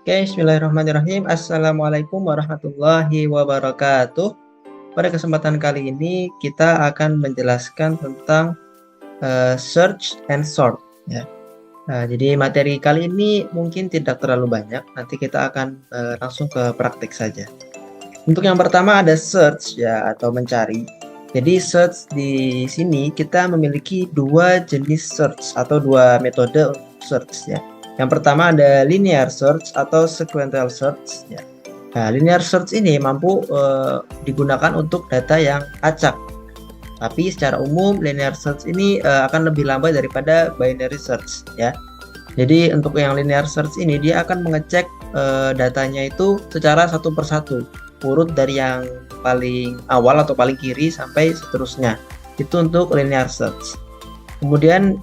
Oke, bismillahirrahmanirrahim. Assalamualaikum warahmatullahi wabarakatuh. Pada kesempatan kali ini kita akan menjelaskan tentang search and sort ya. Jadi materi kali ini mungkin tidak terlalu banyak. Nanti kita akan langsung ke praktik saja. Untuk yang pertama ada search ya atau mencari. Jadi search di sini kita memiliki dua jenis search atau dua metode untuk search ya. Yang pertama ada linear search atau sequential search ya. Nah, linear search ini mampu digunakan untuk data yang acak. Tapi secara umum linear search ini akan lebih lambat daripada binary search ya. Jadi untuk yang linear search ini dia akan mengecek datanya itu secara satu persatu, urut dari yang paling awal atau paling kiri sampai seterusnya. Itu untuk linear search. Kemudian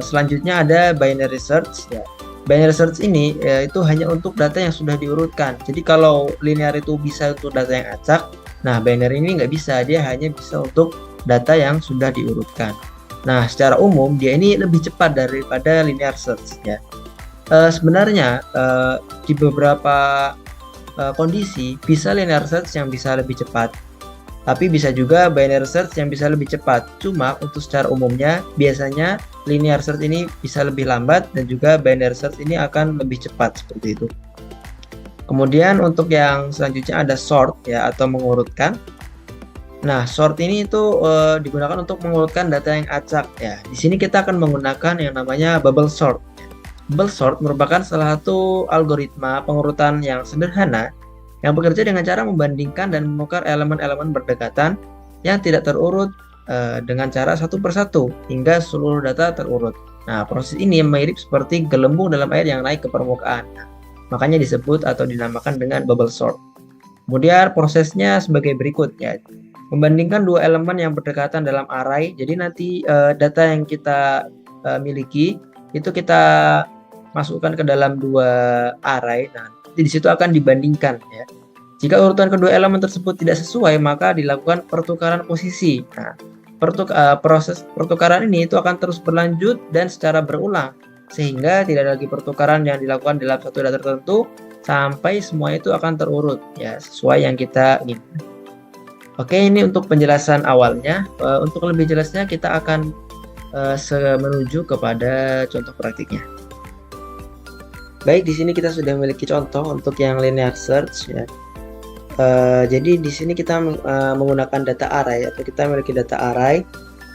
selanjutnya ada binary search ya. Binary search ini itu hanya untuk data yang sudah diurutkan. Jadi kalau linear itu bisa untuk data yang acak, nah binary ini nggak bisa, dia hanya bisa untuk data yang sudah diurutkan. Nah secara umum dia ini lebih cepat daripada linear search ya. Sebenarnya di beberapa kondisi bisa linear search yang bisa lebih cepat, tapi bisa juga binary search yang bisa lebih cepat. Cuma untuk secara umumnya biasanya linear search ini bisa lebih lambat dan juga binary search ini akan lebih cepat seperti itu. Kemudian untuk yang selanjutnya ada sort ya atau mengurutkan. Nah, sort ini itu digunakan untuk mengurutkan data yang acak ya. Di sini kita akan menggunakan yang namanya bubble sort. Bubble sort merupakan salah satu algoritma pengurutan yang sederhana yang bekerja dengan cara membandingkan dan menukar elemen-elemen berdekatan yang tidak terurut dengan cara satu persatu hingga seluruh data terurut. Nah, proses ini mirip seperti gelembung dalam air yang naik ke permukaan. Nah, makanya disebut atau dinamakan dengan bubble sort. Kemudian prosesnya sebagai berikut ya. Membandingkan dua elemen yang berdekatan dalam array. Jadi nanti data yang kita miliki itu kita masukkan ke dalam dua array. Nah, di situ akan dibandingkan ya. Jika urutan kedua elemen tersebut tidak sesuai, maka dilakukan pertukaran posisi. Nah, proses pertukaran ini itu akan terus berlanjut dan secara berulang, sehingga tidak ada lagi pertukaran yang dilakukan dalam satu data tertentu sampai semua itu akan terurut ya sesuai yang kita inginkan. Oke, ini untuk penjelasan awalnya. Untuk lebih jelasnya kita akan menuju kepada contoh praktiknya. Baik, di sini kita sudah memiliki contoh untuk yang linear search ya. Jadi di sini kita menggunakan data array atau kita memiliki data array.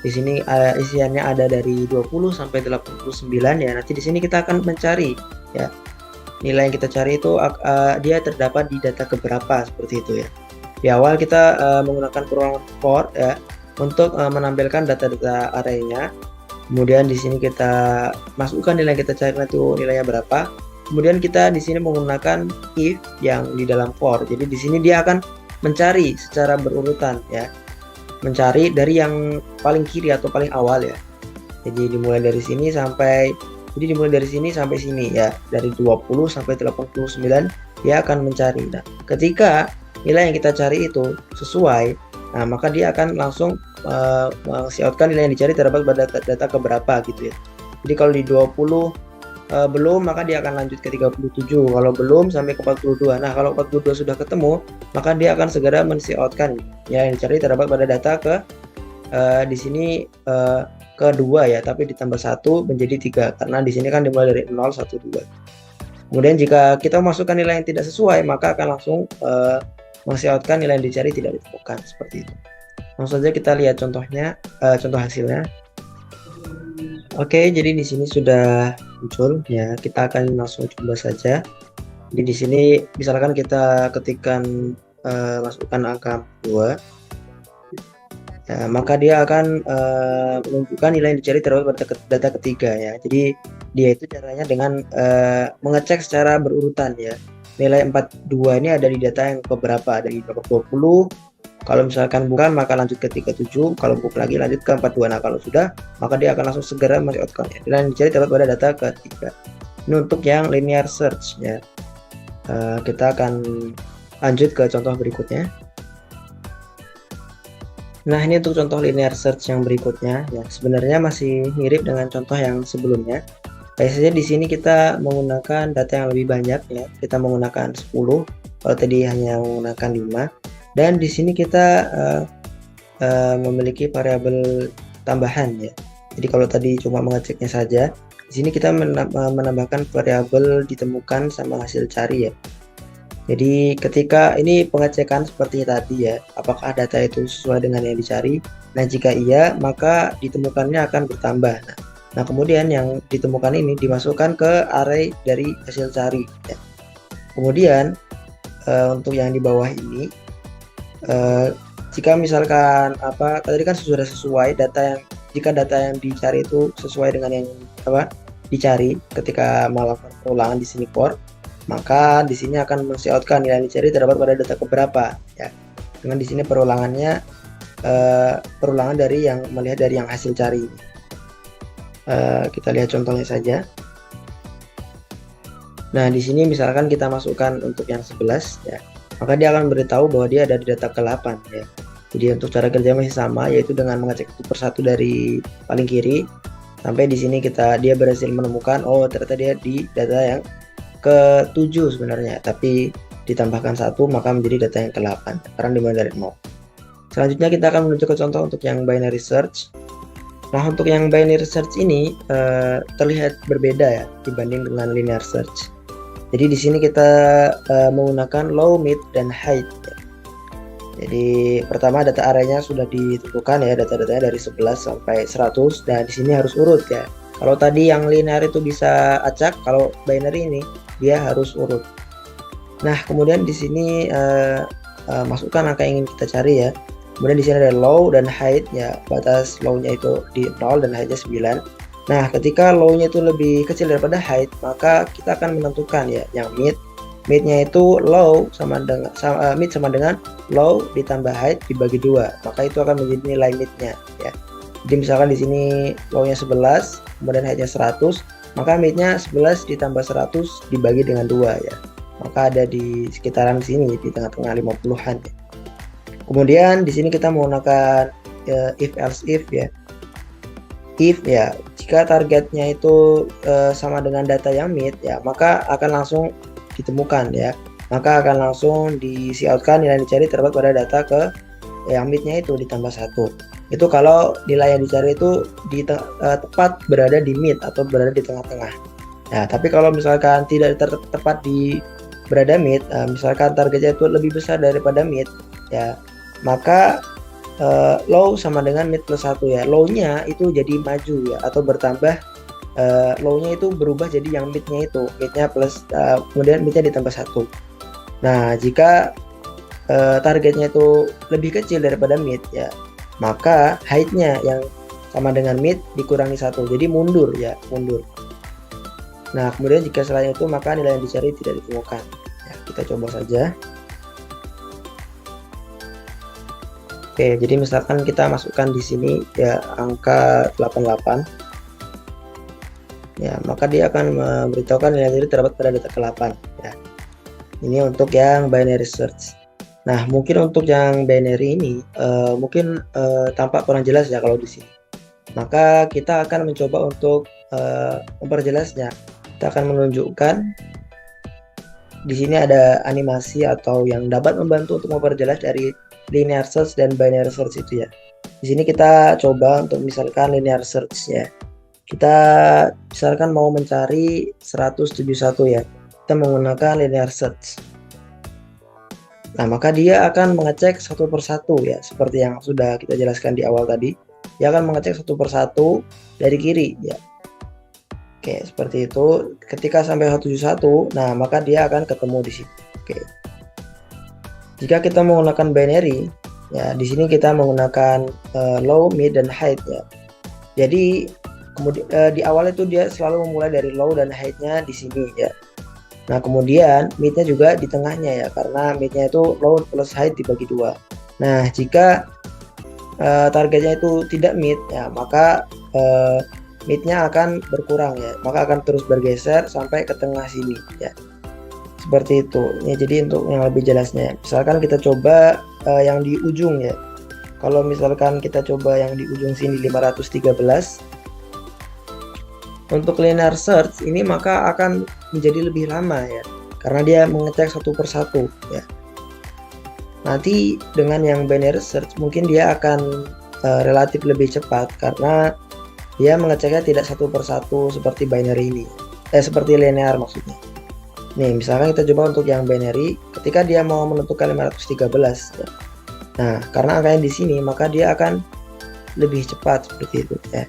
Di sini isiannya ada dari 20 sampai 89 ya. Nanti di sini kita akan mencari ya. Nilai yang kita cari itu dia terdapat di data keberapa seperti itu ya. Di awal kita menggunakan perulangan for ya untuk menampilkan data-data arraynya. Kemudian di sini kita masukkan nilai yang kita cari itu nilainya berapa. Kemudian kita di sini menggunakan if yang di dalam for. Jadi di sini dia akan mencari secara berurutan ya. Mencari dari yang paling kiri atau paling awal ya. Jadi dimulai dari sini sampai sini ya. Dari 20 sampai 89 dia akan mencari. Nah, ketika nilai yang kita cari itu sesuai, nah maka dia akan langsung meng-outkan nilai yang dicari terdapat pada data keberapa gitu ya. Jadi kalau di 20 belum, maka dia akan lanjut ke 37. Kalau belum sampai ke 42. Nah, kalau 42 sudah ketemu, maka dia akan segera men-outkan ya yang dicari terdapat pada data ke di sini kedua ya, tapi ditambah 1 menjadi 3 karena di sini kan dimulai dari 0 1 2. Kemudian jika kita masukkan nilai yang tidak sesuai, maka akan langsung men-outkan nilai yang dicari tidak ditemukan seperti itu. Langsung saja kita lihat contohnya, contoh hasilnya. Oke, jadi di sini sudah muncul ya. Kita akan langsung coba saja. Jadi di sini misalkan kita ketikkan masukkan angka 2. Nah, maka dia akan menunjukkan nilai yang dicari terdapat pada data ketiga ya. Jadi dia itu caranya dengan mengecek secara berurutan ya. Nilai 42 ini ada di data yang keberapa? Ada di 20. Kalau misalkan bukan, maka lanjut ke 37. Kalau bukan lagi, lanjut ke 42. Nah, kalau sudah, maka dia akan langsung segera men-outkan ya. Nilai yang dicari terdapat pada data ketiga. Ini untuk yang linear search ya. Kita akan lanjut ke contoh berikutnya. Nah, ini untuk contoh linear search yang berikutnya ya. Sebenarnya masih mirip dengan contoh yang sebelumnya. Biasanya di sini kita menggunakan data yang lebih banyak ya. Kita menggunakan 10, kalau tadi hanya menggunakan 5. Dan di sini kita memiliki variabel tambahan ya. Jadi kalau tadi cuma mengeceknya saja, di sini kita menambahkan variabel ditemukan sama hasil cari ya. Jadi ketika ini pengecekan seperti tadi ya, apakah data itu sesuai dengan yang dicari? Nah jika iya, maka ditemukannya akan bertambah. Nah kemudian yang ditemukan ini dimasukkan ke array dari hasil cari. Ya. Kemudian untuk yang di bawah ini, jika misalkan tadi kan sudah sesuai jika data yang dicari itu sesuai dengan yang dicari ketika melakukan perulangan di sini for, maka di sini akan men-outkan nilai yang dicari terdapat pada data keberapa ya. Dengan di sini perulangannya perulangan dari yang melihat dari yang hasil cari. Kita lihat contohnya saja. Nah, di sini misalkan kita masukkan untuk yang 11 ya, maka dia akan memberitahu bahwa dia ada di data ke-8 ya. Jadi untuk cara kerja masih sama, yaitu dengan mengecek satu persatu dari paling kiri sampai di sini dia berhasil menemukan ternyata dia di data yang ke-7 sebenarnya, tapi ditambahkan 1 maka menjadi data yang ke-8 karena dimulai dari 0. Selanjutnya kita akan menuju ke contoh untuk yang binary search. Nah, untuk yang binary search ini terlihat berbeda ya dibanding dengan linear search. Jadi di sini kita menggunakan low, mid, dan height. Ya. Jadi pertama data arraynya sudah ditentukan ya, data-datanya dari 11 sampai 100. Dan di sini harus urut ya. Kalau tadi yang linear itu bisa acak, kalau binary ini dia harus urut. Nah, kemudian di sini masukkan angka yang ingin kita cari ya. Kemudian di sini ada low dan height ya, batas low-nya itu di 0 dan height-nya 9. Nah, ketika low-nya itu lebih kecil daripada height, maka kita akan menentukan ya yang mid. Mid-nya itu mid sama dengan low ditambah height dibagi 2. Maka itu akan menjadi nilai mid-nya ya. Jadi misalkan di sini low-nya 11, kemudian height-nya 100, maka mid-nya 11 ditambah 100 dibagi dengan 2 ya. Maka ada di sekitaran sini di tengah-tengah 50-an ya. Kemudian di sini kita menggunakan if else if ya. If ya, jika targetnya itu sama dengan data yang mid ya, maka akan langsung ditemukan ya. Maka akan langsung di-outkan nilai yang dicari terdapat pada data ke yang midnya itu ditambah 1. Itu kalau nilai yang dicari itu tepat berada di mid atau berada di tengah-tengah. Nah, tapi kalau misalkan tidak tepat di berada mid, misalkan targetnya itu lebih besar daripada mid ya, maka low sama dengan mid plus 1 ya. Low-nya itu jadi maju ya, atau bertambah. Low-nya itu berubah jadi yang mid-nya itu, mid-nya plus kemudian mid-nya ditambah 1. Nah, jika targetnya itu lebih kecil daripada mid ya, maka height-nya yang sama dengan mid dikurangi 1, jadi mundur ya, mundur. Nah, kemudian jika selain itu maka nilai yang dicari tidak ditemukan ya. Kita coba saja. Oke, jadi misalkan kita masukkan di sini ya angka 88. Ya, maka dia akan memberitahukan nilai diri terdapat pada data ke-8 ya. Ini untuk yang binary search. Nah, mungkin untuk yang binary ini mungkin tampak kurang jelas ya kalau di sini. Maka kita akan mencoba untuk memperjelasnya. Kita akan menunjukkan di sini ada animasi atau yang dapat membantu untuk memperjelas dari linear search dan binary search itu ya. Di sini kita coba untuk misalkan linear search ya. Kita misalkan mau mencari 171 ya. Kita menggunakan linear search. Nah, maka dia akan mengecek satu persatu ya, seperti yang sudah kita jelaskan di awal tadi. Dia akan mengecek satu persatu dari kiri ya. Oke, seperti itu. Ketika sampai 171, nah maka dia akan ketemu di sini. Oke. Jika kita menggunakan binary, ya di sini kita menggunakan low, mid, dan height ya. Jadi kemudian di awal itu dia selalu memulai dari low dan height-nya di sini ya. Nah kemudian mid-nya juga di tengahnya ya, karena mid-nya itu low plus height dibagi 2. Nah jika targetnya itu tidak mid ya, maka mid-nya akan berkurang ya, maka akan terus bergeser sampai ke tengah sini ya. Seperti itu ya. Jadi untuk yang lebih jelasnya, misalkan kita coba yang di ujung ya. Kalau misalkan kita coba yang di ujung sini 513, Untuk linear search ini maka akan menjadi lebih lama ya, karena dia mengecek satu persatu ya. Nanti dengan yang binary search mungkin dia akan relatif lebih cepat karena dia mengeceknya tidak satu persatu seperti binary ini, seperti linear maksudnya. Nih, misalkan kita coba untuk yang binary, ketika dia mau menentukan 513 ya. Nah, karena angkanya di sini maka dia akan lebih cepat seperti itu ya.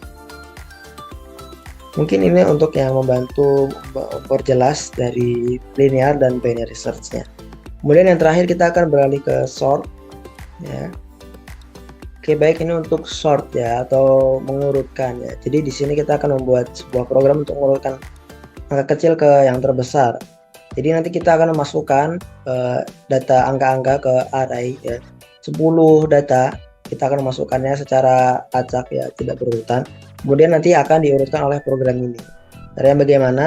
Mungkin ini untuk yang membantu memperjelas dari linear dan binary search-nya. Kemudian yang terakhir kita akan beralih ke sort ya. Oke, baik, ini untuk sort ya atau mengurutkan ya. Jadi di sini kita akan membuat sebuah program untuk mengurutkan angka kecil ke yang terbesar. Jadi nanti kita akan memasukkan data angka-angka ke array ya. 10 data kita akan memasukkannya secara acak ya, tidak berurutan. Kemudian nanti akan diurutkan oleh program ini. Caranya bagaimana?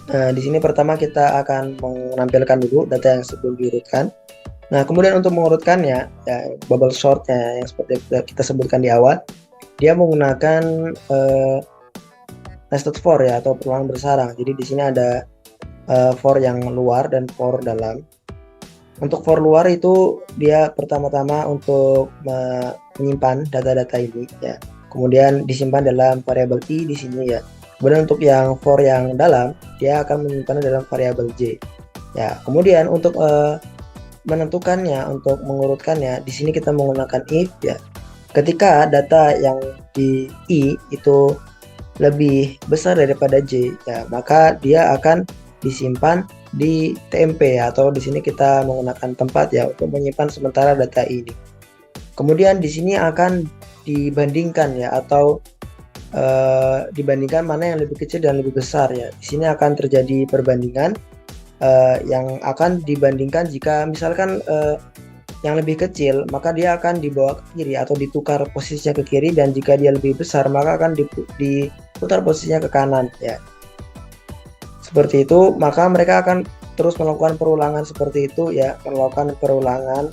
Di sini pertama kita akan menampilkan dulu data yang sebelum diurutkan. Nah, kemudian untuk mengurutkannya, ya, bubble sort-nya yang seperti kita sebutkan di awal, dia menggunakan nested for ya atau perulangan bersarang. Jadi di sini ada for yang luar dan for dalam. Untuk for luar itu dia pertama-tama untuk menyimpan data-data ini ya. Kemudian disimpan dalam variabel i di sini ya. Kemudian untuk yang for yang dalam, dia akan menyimpannya dalam variabel j. Ya, kemudian untuk menentukannya, untuk mengurutkannya, di sini kita menggunakan if ya. Ketika data yang di i itu lebih besar daripada j, ya, maka dia akan disimpan di TMP ya, atau di sini kita menggunakan tempat ya untuk menyimpan sementara data ini. Kemudian di sini akan dibandingkan ya, atau dibandingkan mana yang lebih kecil dan lebih besar ya. Di sini akan terjadi perbandingan yang akan dibandingkan jika misalkan yang lebih kecil maka dia akan dibawa ke kiri atau ditukar posisinya ke kiri, dan jika dia lebih besar maka akan diputar posisinya ke kanan ya. Seperti itu, maka mereka akan terus melakukan perulangan seperti itu ya, melakukan perulangan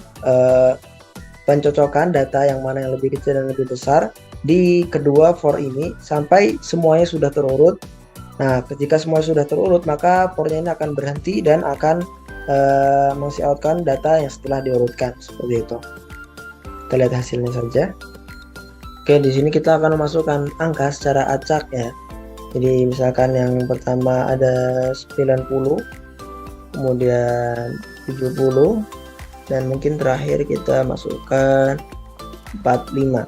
pencocokan data yang mana yang lebih kecil dan lebih besar di kedua for ini sampai semuanya sudah terurut. Nah, ketika semua sudah terurut, maka for-nya ini akan berhenti dan akan meng-outkan data yang setelah diurutkan seperti itu. Kita lihat hasilnya saja. Oke, di sini kita akan memasukkan angka secara acak ya. Jadi misalkan yang pertama ada 90, kemudian 70, dan mungkin terakhir kita masukkan 45.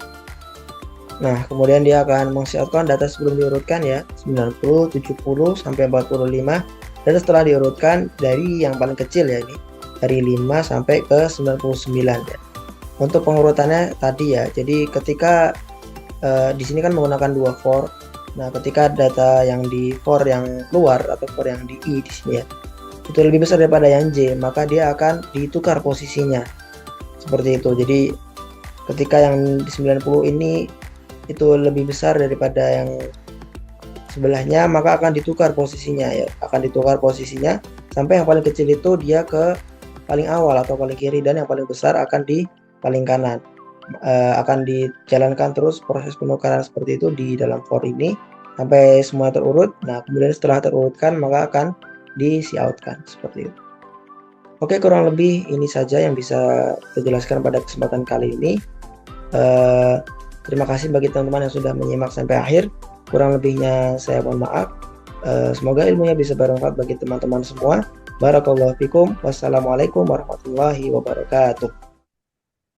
Nah, kemudian dia akan meng-outkan data sebelum diurutkan ya, 90, 70, sampai 45. Dan setelah diurutkan dari yang paling kecil ya, ini dari 5 sampai ke 99 ya. Untuk pengurutannya tadi ya, jadi ketika di sini kan menggunakan dua for. Nah, ketika data yang di for yang luar atau for yang di i di sini ya, itu lebih besar daripada yang j, maka dia akan ditukar posisinya. Seperti itu. Jadi ketika yang di 90 ini itu lebih besar daripada yang sebelahnya, maka akan ditukar posisinya ya, akan ditukar posisinya sampai yang paling kecil itu dia ke paling awal atau paling kiri, dan yang paling besar akan di paling kanan. Akan dijalankan terus proses penukaran seperti itu di dalam for ini sampai semua terurut. Nah, kemudian setelah terurutkan maka akan di-outkan seperti itu. Oke, kurang lebih ini saja yang bisa saya jelaskan pada kesempatan kali ini. Terima kasih bagi teman-teman yang sudah menyimak sampai akhir. Kurang lebihnya saya mohon maaf. Semoga ilmunya bisa bermanfaat bagi teman-teman semua. Barakallahu fikum. Wassalamualaikum warahmatullahi wabarakatuh.